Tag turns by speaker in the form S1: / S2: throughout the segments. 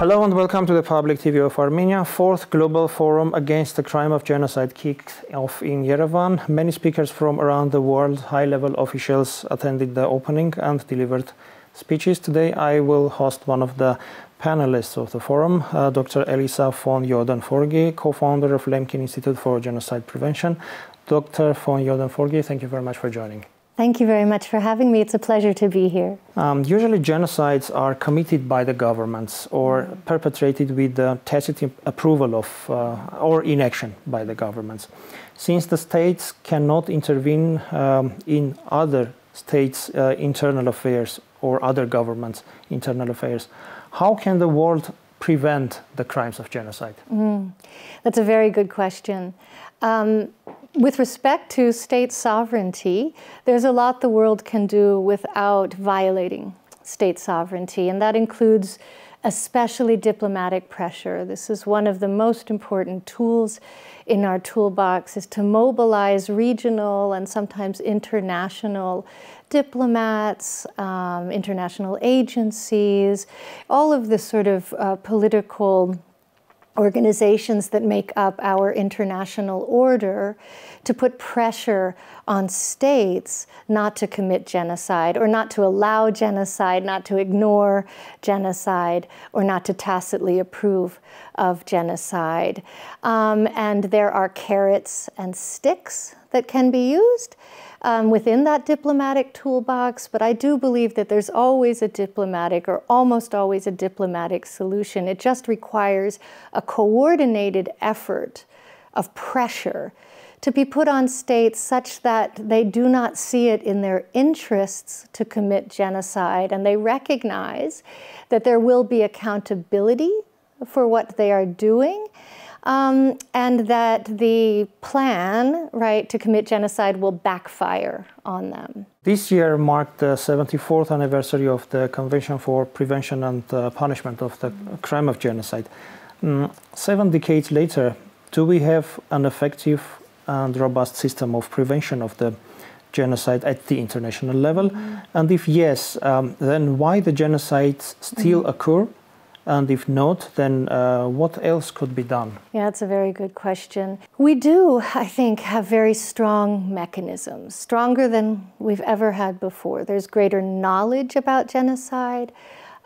S1: Hello and welcome to the Public TV of Armenia. Fourth Global Forum Against the Crime of Genocide kicked off in Yerevan. Many speakers from around the world, high-level officials attended the opening and delivered speeches. Today I will host one of the panelists of the forum, Dr. Elisa von Joeden-Forgey, co-founder of Lemkin Institute for Genocide Prevention. Dr. von Joeden-Forgey, thank you very much for joining.
S2: Thank you very much for having me. It's a pleasure to be here.
S1: Usually genocides are committed by the governments or perpetrated with the tacit approval of or inaction by the governments. Since the states cannot intervene in other states' internal affairs or other governments' internal affairs, how can the world prevent the crimes of genocide?
S2: That's a very good question. With respect to state sovereignty, there's a lot the world can do without violating state sovereignty, and that includes especially diplomatic pressure. This is one of the most important tools in our toolbox, is to mobilize regional and sometimes international diplomats, international agencies, all of the sort of political organizations that make up our international order, to put pressure on states not to commit genocide, or not to allow genocide, not to ignore genocide, or not to tacitly approve of genocide. And there are carrots and sticks that can be used within that diplomatic toolbox, but I do believe that there's always a diplomatic, or almost always a diplomatic solution. It just requires a coordinated effort of pressure to be put on states such that they do not see it in their interests to commit genocide, and they recognize that there will be accountability for what they are doing, and that the plan, right, to commit genocide will backfire on them.
S1: This year marked the 74th anniversary of the Convention for Prevention and Punishment of the Crime of Genocide. 7 decades later, do we have an effective and robust system of prevention of the genocide at the international level? And if yes, then why the genocides still occur? And if not, then what else could be done?
S2: Yeah, that's a very good question. We do, I think, have very strong mechanisms, stronger than we've ever had before. There's greater knowledge about genocide.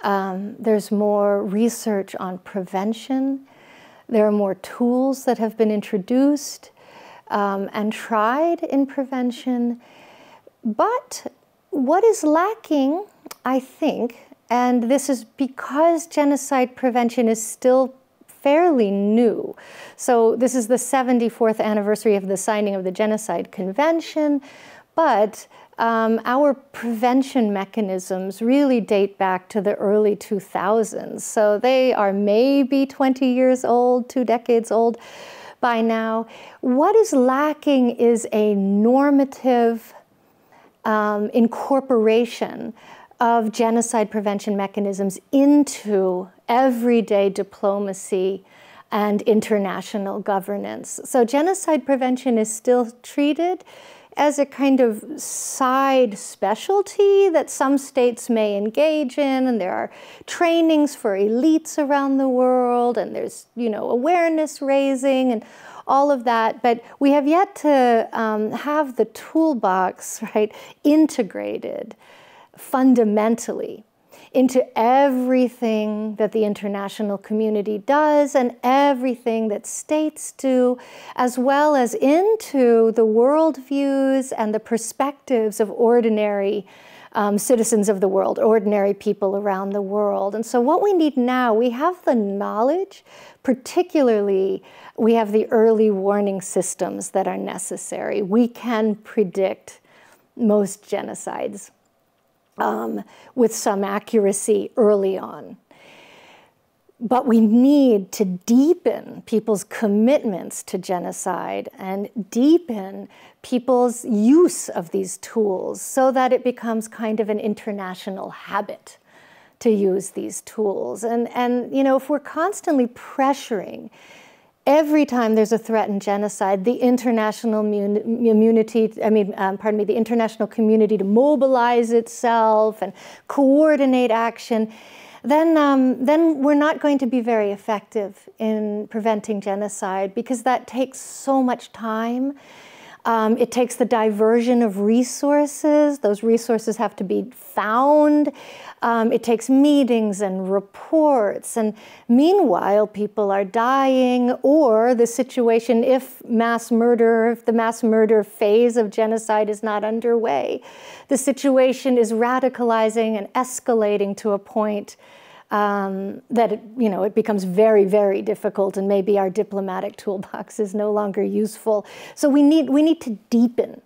S2: There's more research on prevention. There are more tools that have been introduced and tried in prevention. But what is lacking, I think, and this is because genocide prevention is still fairly new. So this is the 74th anniversary of the signing of the Genocide Convention, but our prevention mechanisms really date back to the early 2000s. So they are maybe 20 years old, 2 decades old by now. What is lacking is a normative incorporation of genocide prevention mechanisms into everyday diplomacy and international governance. So genocide prevention is still treated as a kind of side specialty that some states may engage in, and there are trainings for elites around the world, and there's, awareness raising and all of that, but we have yet to have the toolbox, right, integrated fundamentally into everything that the international community does and everything that states do, as well as into the worldviews and the perspectives of ordinary citizens of the world, ordinary people around the world. And so what we need now, we have the knowledge, particularly we have the early warning systems that are necessary. We can predict most genocides with some accuracy early on. But we need to deepen people's commitments to genocide and deepen people's use of these tools so that it becomes kind of an international habit to use these tools. And if we're constantly pressuring every time there's a threatened genocide, the international the international community to mobilize itself and coordinate action, then we're not going to be very effective in preventing genocide, because that takes so much time. It takes the diversion of resources. Those resources have to be found. It takes meetings and reports. And meanwhile, people are dying, or the situation, if the mass murder phase of genocide is not underway, the situation is radicalizing and escalating to a point that it becomes very, very difficult, and maybe our diplomatic toolbox is no longer useful. So we need to deepen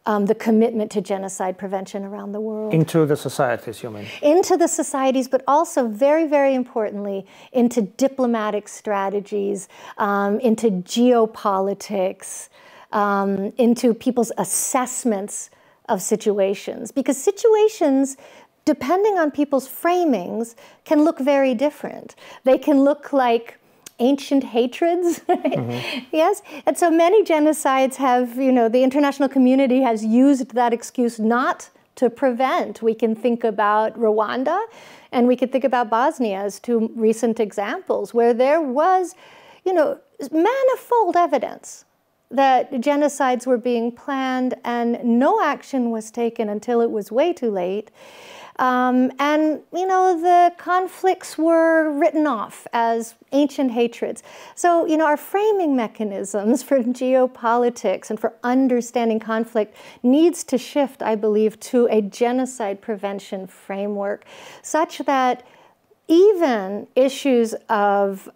S2: the commitment to genocide prevention around the world.
S1: Into the societies, you mean?
S2: Into the societies, but also very, very importantly, into diplomatic strategies, into geopolitics, into people's assessments of situations. Because situations, depending on people's framings, can look very different. They can look like ancient hatreds, right? Yes, and so many genocides have, the international community has used that excuse not to prevent. We can think about Rwanda, and we can think about Bosnia as two recent examples where there was, manifold evidence that genocides were being planned, and no action was taken until it was way too late. The conflicts were written off as ancient hatreds. So, our framing mechanisms for geopolitics and for understanding conflict needs to shift, I believe, to a genocide prevention framework, such that even issues of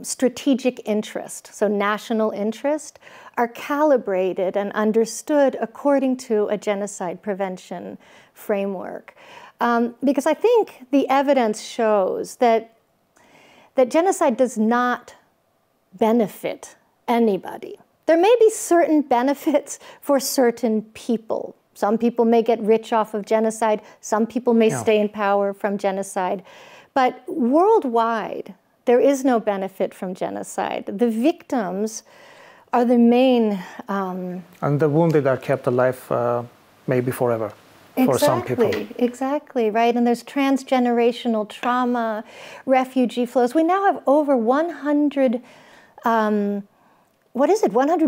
S2: strategic interest, so national interest, are calibrated and understood according to a genocide prevention framework. Because I think the evidence shows that genocide does not benefit anybody. There may be certain benefits for certain people. Some people may get rich off of genocide. Some people may stay in power from genocide. But worldwide, there is no benefit from genocide. The victims are the main...
S1: and the wounded are kept alive maybe forever. For some people.
S2: Exactly, right? And there's transgenerational trauma, refugee flows. We now have over 100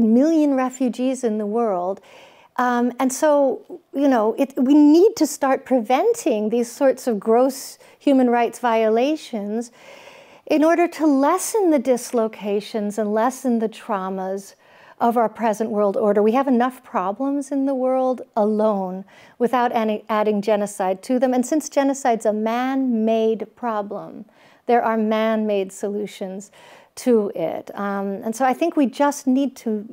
S2: million refugees in the world. And so, we need to start preventing these sorts of gross human rights violations in order to lessen the dislocations and lessen the traumas of our present world order. We have enough problems in the world alone without adding genocide to them. And since genocide's a man-made problem, there are man-made solutions to it. And so I think we just need to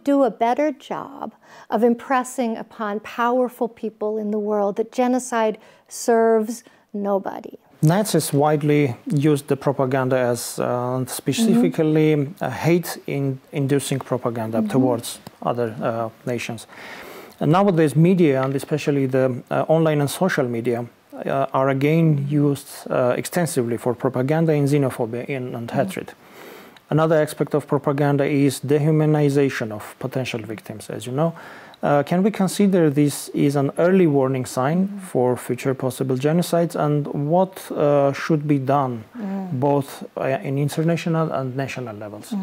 S2: do a better job of impressing upon powerful people in the world that genocide serves nobody.
S1: Nazis widely used the propaganda as specifically hate-inducing propaganda towards other nations. And nowadays, media, and especially the online and social media, are again used extensively for propaganda in xenophobia and hatred. Another aspect of propaganda is dehumanization of potential victims, as you know. Can we consider this is an early warning sign for future possible genocides, and what should be done both in international and national levels?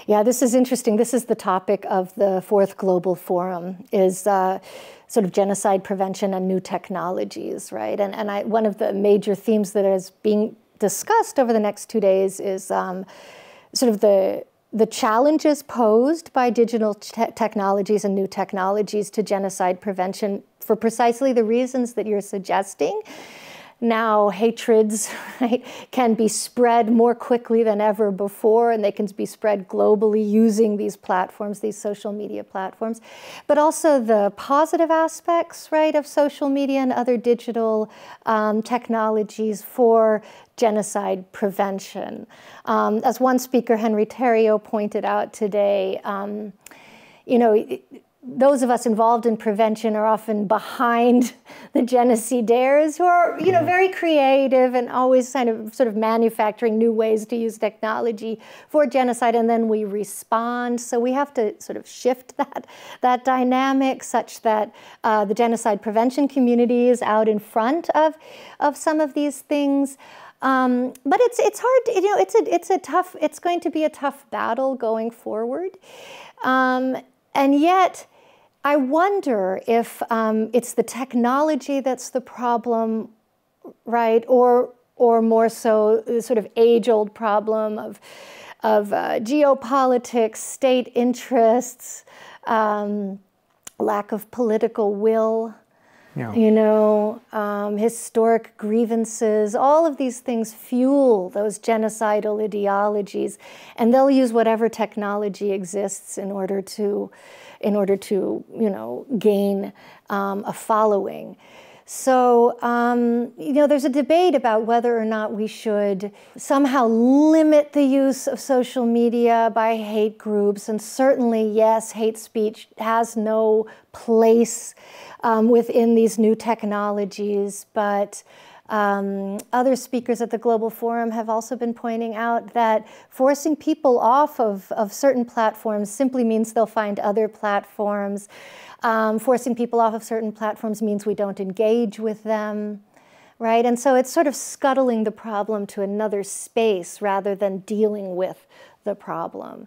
S2: Yeah, this is interesting. This is the topic of the 4th Global Forum, is sort of genocide prevention and new technologies, right? And one of the major themes that is being discussed over the next 2 days is sort of the challenges posed by digital technologies and new technologies to genocide prevention for precisely the reasons that you're suggesting. Now, hatreds, right, can be spread more quickly than ever before, and they can be spread globally using these platforms, these social media platforms. But also the positive aspects, right, of social media and other digital technologies for genocide prevention. As one speaker, Henry Theriault, pointed out today, those of us involved in prevention are often behind the genocidaires, who are, very creative and always sort of manufacturing new ways to use technology for genocide, and then we respond. So we have to sort of shift that dynamic such that the genocide prevention community is out in front of some of these things. But it's hard. It's going to be a tough battle going forward, and yet I wonder if it's the technology that's the problem, right? Or more so the sort of age-old problem of geopolitics, state interests, lack of political will. Yeah. Historic grievances, all of these things fuel those genocidal ideologies, and they'll use whatever technology exists in order to gain a following. So, there's a debate about whether or not we should somehow limit the use of social media by hate groups. And certainly, yes, hate speech has no place within these new technologies. But other speakers at the Global Forum have also been pointing out that forcing people off of certain platforms simply means they'll find other platforms. Forcing people off of certain platforms means we don't engage with them, right? And so it's sort of scuttling the problem to another space rather than dealing with the problem.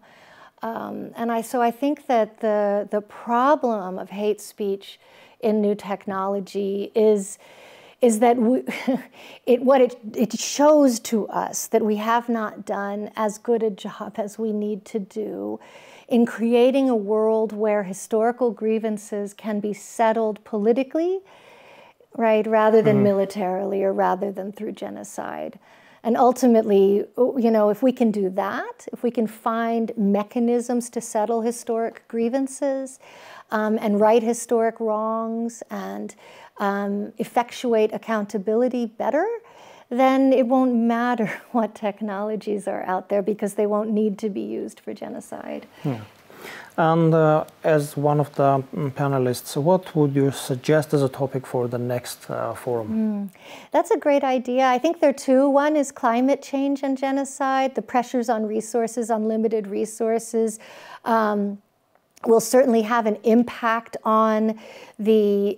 S2: So I think that the problem of hate speech in new technology is that it shows to us that we have not done as good a job as we need to do in creating a world where historical grievances can be settled politically, right, rather than militarily or rather than through genocide. And ultimately, if we can do that, if we can find mechanisms to settle historic grievances and right historic wrongs and effectuate accountability better, then it won't matter what technologies are out there because they won't need to be used for genocide.
S1: Yeah. And as one of the panelists, what would you suggest as a topic for the next forum?
S2: That's a great idea. I think there are two. One is climate change and genocide, the pressures on resources, unlimited resources. Will certainly have an impact on the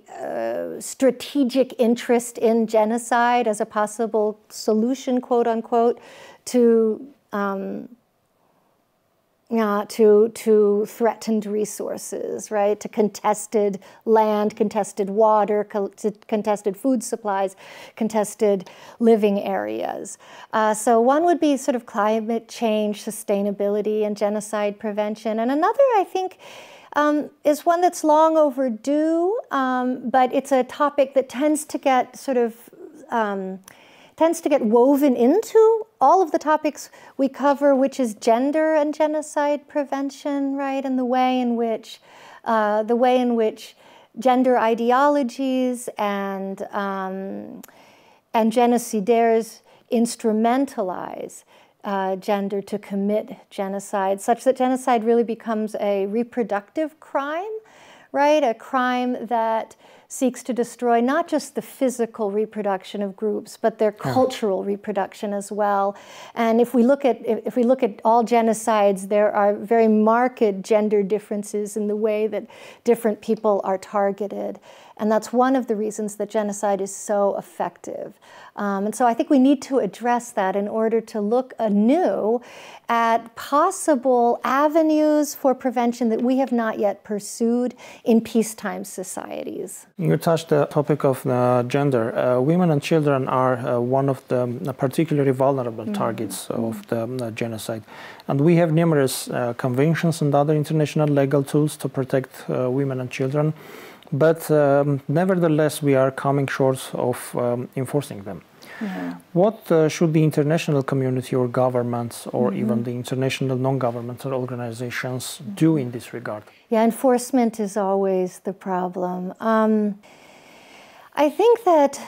S2: strategic interest in genocide as a possible solution, quote unquote, to threatened resources, right? To contested land, contested water, contested food supplies, contested living areas. So one would be sort of climate change, sustainability, and genocide prevention. And another, I think, is one that's long overdue, but it's a topic that tends to get woven into all of the topics we cover, which is gender and genocide prevention, right? And the way in which gender ideologies and genocidaires instrumentalize gender to commit genocide, such that genocide really becomes a reproductive crime, right? A crime that seeks to destroy not just the physical reproduction of groups, but their cultural reproduction as well. And if we look at all genocides, there are very marked gender differences in the way that different people are targeted. And that's one of the reasons that genocide is so effective. And so I think we need to address that in order to look anew at possible avenues for prevention that we have not yet pursued in peacetime societies.
S1: You touched the topic of gender. Women and children are one of the particularly vulnerable targets of the genocide. And we have numerous conventions and other international legal tools to protect women and children. But nevertheless, we are coming short of enforcing them. Yeah. What should the international community or governments or even the international non-governmental organizations do in this regard?
S2: Yeah, enforcement is always the problem. I think that,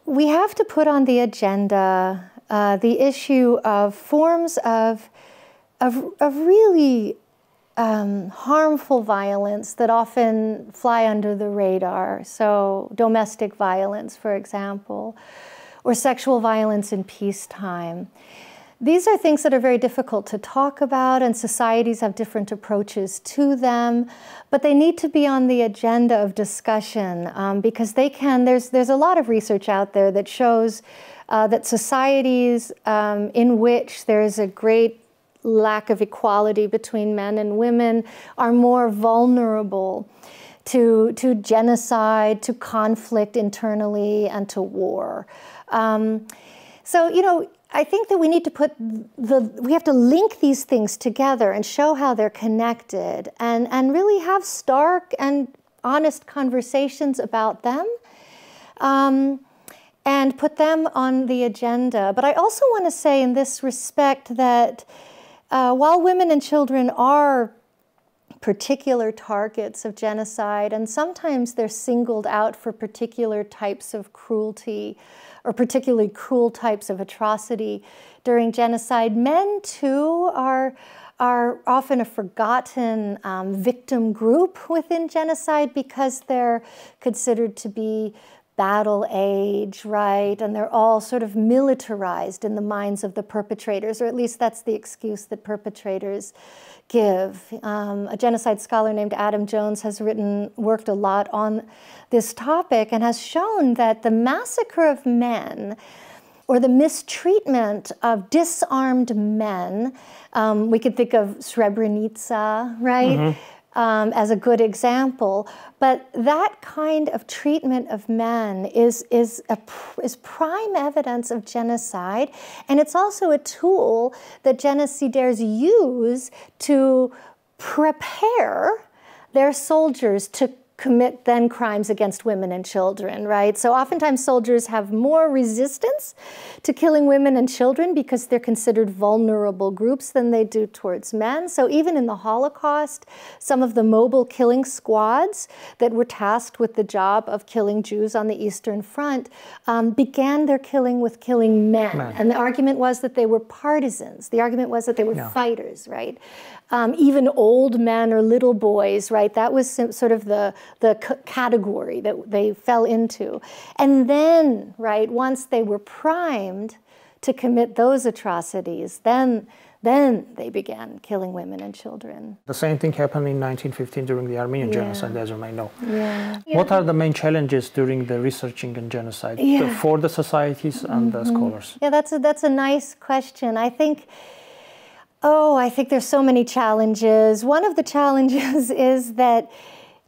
S2: we have to put on the agenda the issue of forms of really harmful violence that often fly under the radar. So domestic violence, for example, or sexual violence in peacetime. These are things that are very difficult to talk about, and societies have different approaches to them, but they need to be on the agenda of discussion because they can, there's a lot of research out there that shows that societies in which there is a great lack of equality between men and women are more vulnerable to genocide, to conflict internally, and to war. So, you know, I think that we need to we have to link these things together and show how they're connected and really have stark and honest conversations about them and put them on the agenda. But I also want to say in this respect that while women and children are particular targets of genocide, and sometimes they're singled out for particular types of cruelty or particularly cruel types of atrocity during genocide, men too are often a forgotten victim group within genocide because they're considered to be battle age, right? And they're all sort of militarized in the minds of the perpetrators, or at least that's the excuse that perpetrators give. A genocide scholar named Adam Jones has worked a lot on this topic and has shown that the massacre of men or the mistreatment of disarmed men, we could think of Srebrenica, right? Mm-hmm. As a good example, but that kind of treatment of men is prime evidence of genocide, and it's also a tool that genocidaires use to prepare their soldiers to commit then crimes against women and children, right? So oftentimes soldiers have more resistance to killing women and children because they're considered vulnerable groups than they do towards men. So even in the Holocaust, some of the mobile killing squads that were tasked with the job of killing Jews on the Eastern Front began their killing with killing men. And the argument was that they were partisans. The argument was that they were fighters, right? Even old men or little boys, right? That was sort of the category that they fell into. And then, right, once they were primed to commit those atrocities, then they began killing women and children.
S1: The same thing happened in 1915 during the Armenian genocide, as you may know.
S2: Yeah.
S1: What are the main challenges during the researching in genocide for the societies and the scholars?
S2: Yeah, that's a nice question. I think there's so many challenges. One of the challenges is that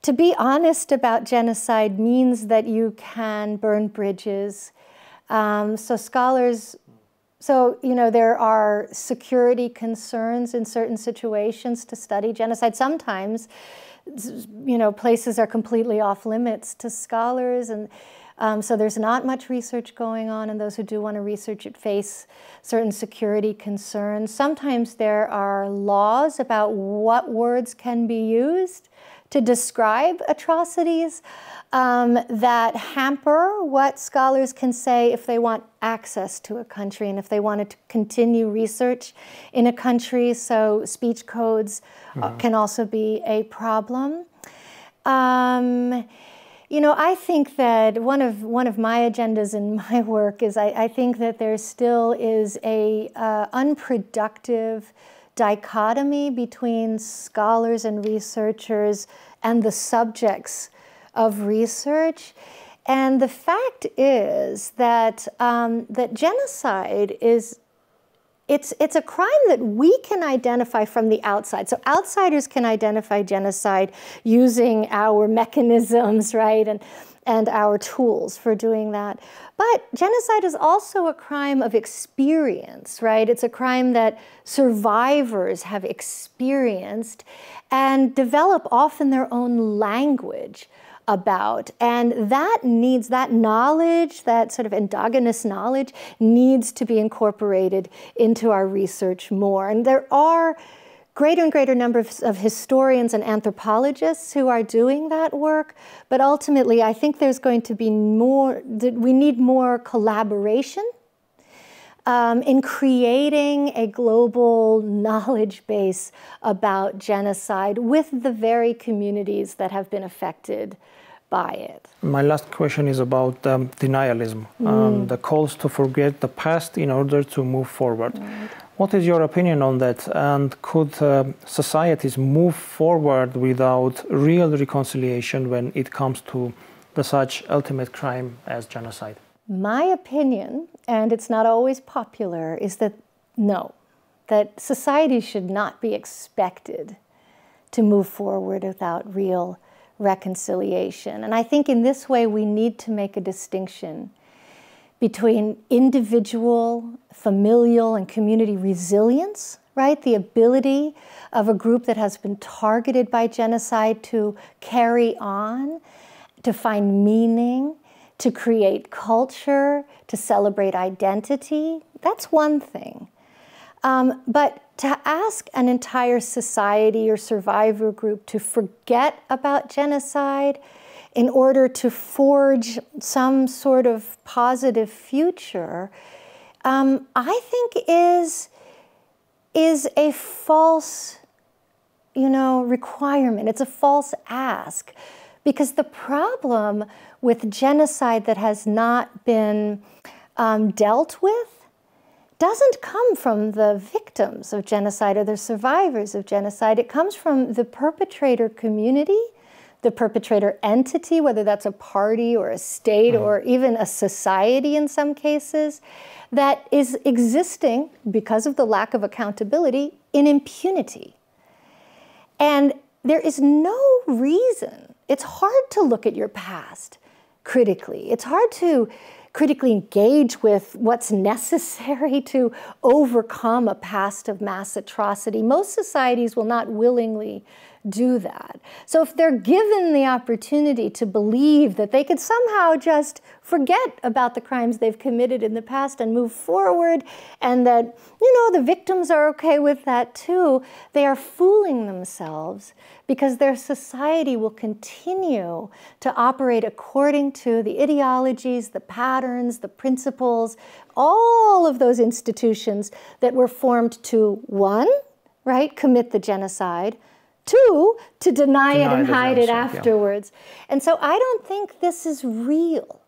S2: to be honest about genocide means that you can burn bridges. So there are security concerns in certain situations to study genocide. Sometimes, places are completely off limits to scholars, and so there's not much research going on, and those who do want to research it face certain security concerns. Sometimes there are laws about what words can be used to describe atrocities that hamper what scholars can say if they want access to a country and if they wanted to continue research in a country. So speech codes can also be a problem. I think that one of my agendas in my work is I think that there still is a unproductive dichotomy between scholars and researchers and the subjects of research. And the fact is that that genocide it's a crime that we can identify from the outside. So outsiders can identify genocide using our mechanisms, right, and our tools for doing that. But genocide is also a crime of experience, right? It's a crime that survivors have experienced and develop often their own language about. And that knowledge, that sort of endogenous knowledge, needs to be incorporated into our research more. And there are greater and greater numbers of historians and anthropologists who are doing that work, but ultimately I think there's going to be we need more collaboration in creating a global knowledge base about genocide with the very communities that have been affected by it.
S1: My last question is about denialism and the calls to forget the past in order to move forward.
S2: Right.
S1: What is your opinion on that? And could societies move forward without real reconciliation when it comes to such ultimate crime as genocide?
S2: My opinion, and it's not always popular, is that no, that society should not be expected to move forward without real reconciliation. And I think in this way we need to make a distinction between individual, familial, and community resilience, right? The ability of a group that has been targeted by genocide to carry on, to find meaning, to create culture, to celebrate identity. That's one thing. But to ask an entire society or survivor group to forget about genocide in order to forge some sort of positive future, I think is a false, requirement. It's a false ask, because the problem with genocide that has not been dealt with doesn't come from the victims of genocide or the survivors of genocide. It comes from the perpetrator community, the perpetrator entity, whether that's a party or a state or even a society in some cases, that is existing because of the lack of accountability in impunity. And there is no reason. It's hard to look at your past critically. It's hard to critically engage with what's necessary to overcome a past of mass atrocity. Most societies will not willingly do that. So if they're given the opportunity to believe that they could somehow just forget about the crimes they've committed in the past and move forward, and that, the victims are okay with that too, they are fooling themselves, because their society will continue to operate according to the ideologies, the patterns, the principles, all of those institutions that were formed to, one, right, commit the genocide, two, to deny it and hide it afterwards. Yeah. And so I don't think this is real.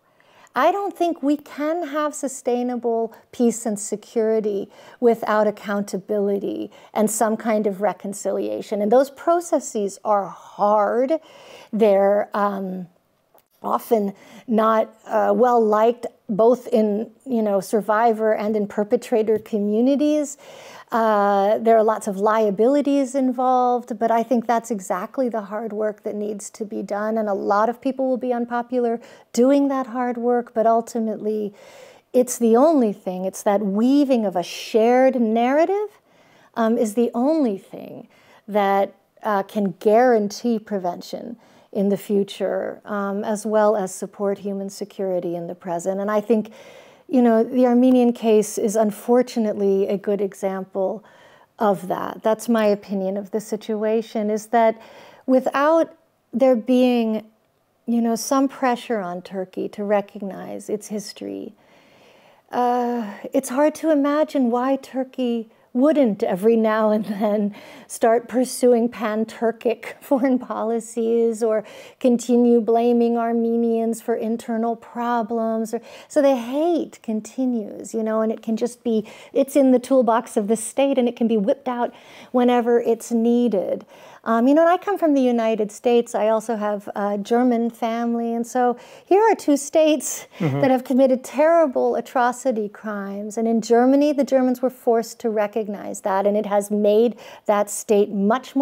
S2: I don't think we can have sustainable peace and security without accountability and some kind of reconciliation. And those processes are hard. They're often not well liked, both in survivor and in perpetrator communities. There are lots of liabilities involved, but I think that's exactly the hard work that needs to be done. And a lot of people will be unpopular doing that hard work, but ultimately it's the only thing. It's that weaving of a shared narrative is the only thing that can guarantee prevention in the future, as well as support human security in the present. And I think the Armenian case is unfortunately a good example of that. That's my opinion of the situation, is that without there being, some pressure on Turkey to recognize its history, it's hard to imagine why Turkey wouldn't every now and then start pursuing pan-Turkic foreign policies or continue blaming Armenians for internal problems. So the hate continues, and it can just be, it's in the toolbox of the state and it can be whipped out whenever it's needed. And I come from the United States. I also have a German family. And so here are two states that have committed terrible atrocity crimes. And in Germany, the Germans were forced to recognize that. And it has made that state much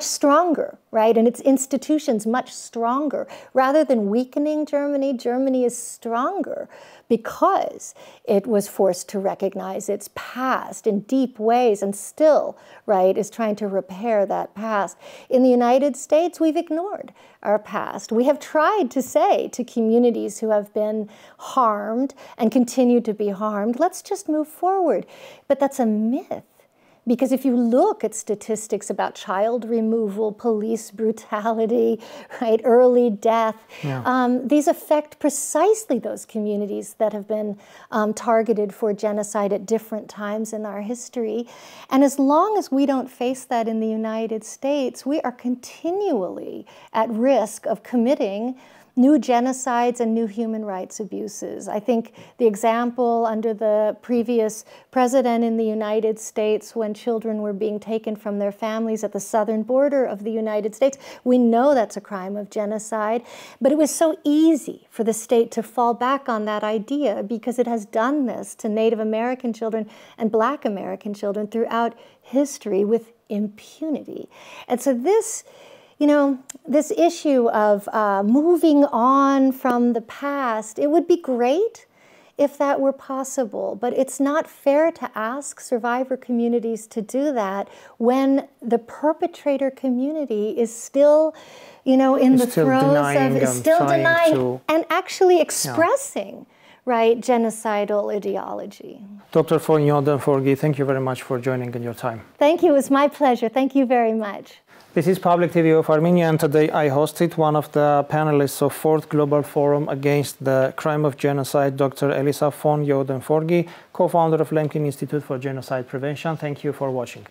S2: stronger, right? And its institutions much stronger. Rather than weakening Germany, Germany is stronger because it was forced to recognize its past in deep ways and still, right, is trying to repair that past. In the United States, we've ignored our past. We have tried to say to communities who have been harmed and continue to be harmed, let's just move forward. But that's a myth, Because if you look at statistics about child removal, police brutality, right, early death, these affect precisely those communities that have been targeted for genocide at different times in our history. And as long as we don't face that in the United States, we are continually at risk of committing new genocides and new human rights abuses. I think the example under the previous president in the United States, when children were being taken from their families at the southern border of the United States, we know that's a crime of genocide, but it was so easy for the state to fall back on that idea because it has done this to Native American children and Black American children throughout history with impunity. And so this, you know, this issue of moving on from the past, it would be great if that were possible, but it's not fair to ask survivor communities to do that when the perpetrator community is still, you know, in the throes of, is still denying and actually expressing, right, genocidal ideology.
S1: Dr. Joeden-Forgey, thank you very much for joining in your time.
S2: Thank you, it was my pleasure. Thank you very much.
S1: This is Public TV of Armenia, and today I hosted one of the panelists of 4th Global Forum Against the Crime of Genocide, Dr. Elisa von Joeden-Forgey, co-founder of Lemkin Institute for Genocide Prevention. Thank you for watching.